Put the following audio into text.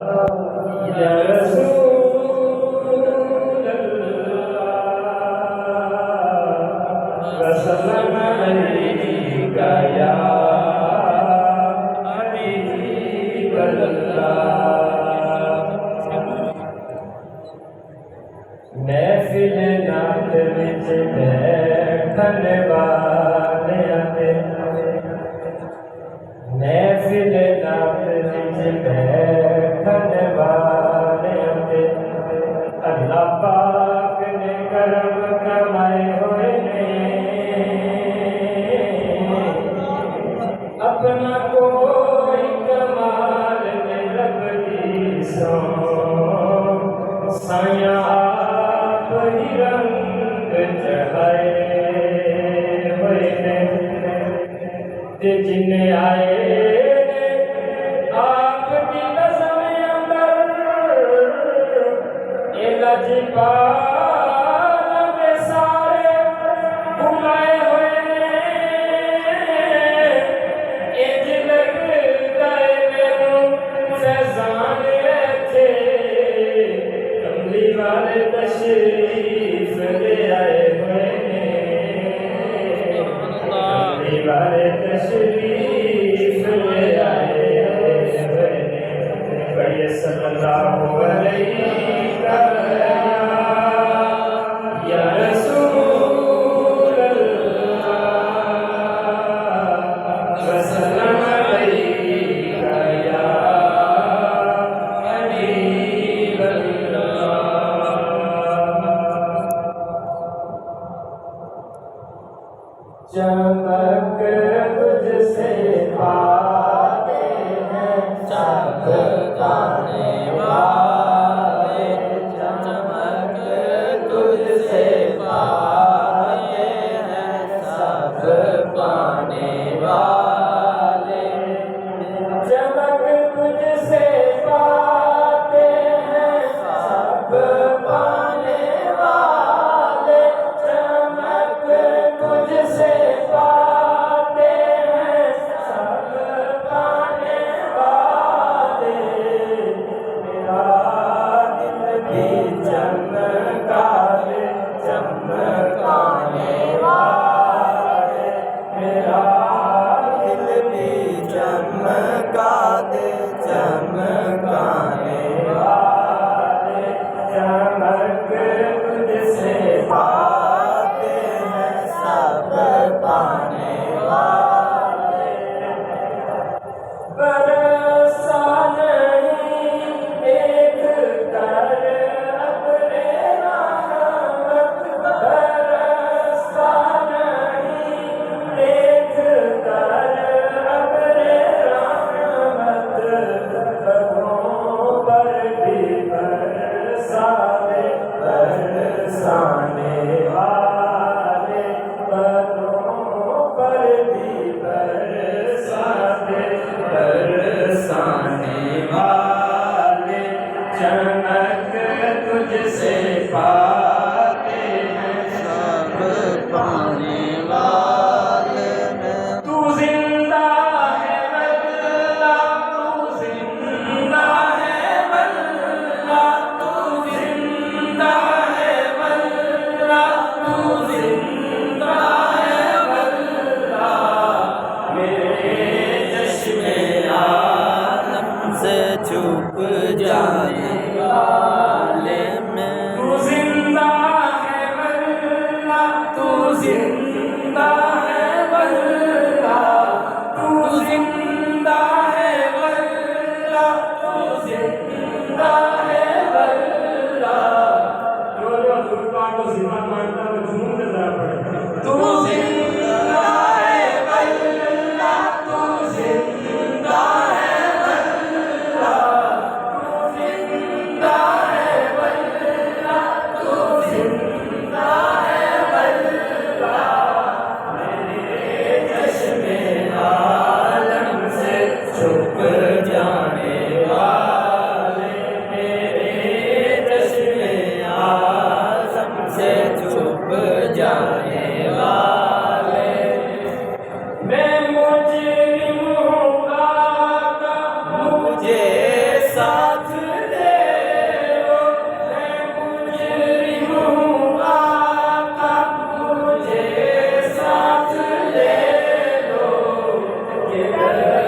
या रसूल अल्लाह वसल्लम अलैका या हबीब अल्लाह। महफिल नात विच बैठन वालियां ते महफिल नात विच बैठन वालियां ते अल्लाह पाक ने करम कमाए हुए ने। अपना कोई कमाल ने रब दी सौ साया आप ही रंग चढ़ाए हुए ने ते जिन्ने आए आपकी नज़म अंदर ए लजपाल में सारे घुमाए हुए ने। इंज लगदा है मैनू फैज़ान इत्थे कमली वाले तशरीफ ले आए हुए ने। कमली वाले तशरीफ ले आए हुए ने। पढ़िए सल्लल्लाहु अलैहि या रसूल अल्लाह वसल्लम अलैका या हबीब अल्लाह। चमक तुझसे पाते हैं सब पाने वाले। चमक तुझसे पाते हैं सब पाने वाले। चमक तुझसे पाते हैं सब पाने वाले। चमक तुझसे पाते हैं सब पाने वाले। मेरा दिल भी चमका दे चमकाने वाले। मेरा दिल भी चमका दे चमकाने वाले। चमक तुझसे पाते हैं सब पाने वाले। बरसा नहीं देख कर अपने रहमत। बरसा नहीं देख कर अपने रहमत। बदों पर भी बरसा दे बरसाने वाले। बदों पर भी बरसा दे बरसाने वाले। चमक तुझसे पाते हैं सब पाने वाले। तू जिंदा है वल्लाह तू जिंदा है वल्लाह तू जिंदा है वल्लाह तू जिंदा है वल्लाह। मेरे चश्मे आलम से छुप जाने वाले में तू जिंदा है वल्लाह तू जिंदा है वल्लाह तू जिंदा है वल्लाह तू जिंदा है वल्लाह। जो सुल्तान को जिंदा मानता है जुनून में जरा पड़ता है। तू जिंदा है वल्लाह तू जिंदा है वल्लाह तू जिंदा है वल्लाह तू जिंदा है वल्लाह। मेरे चश्मे आलम से छुप जाने वाले। जय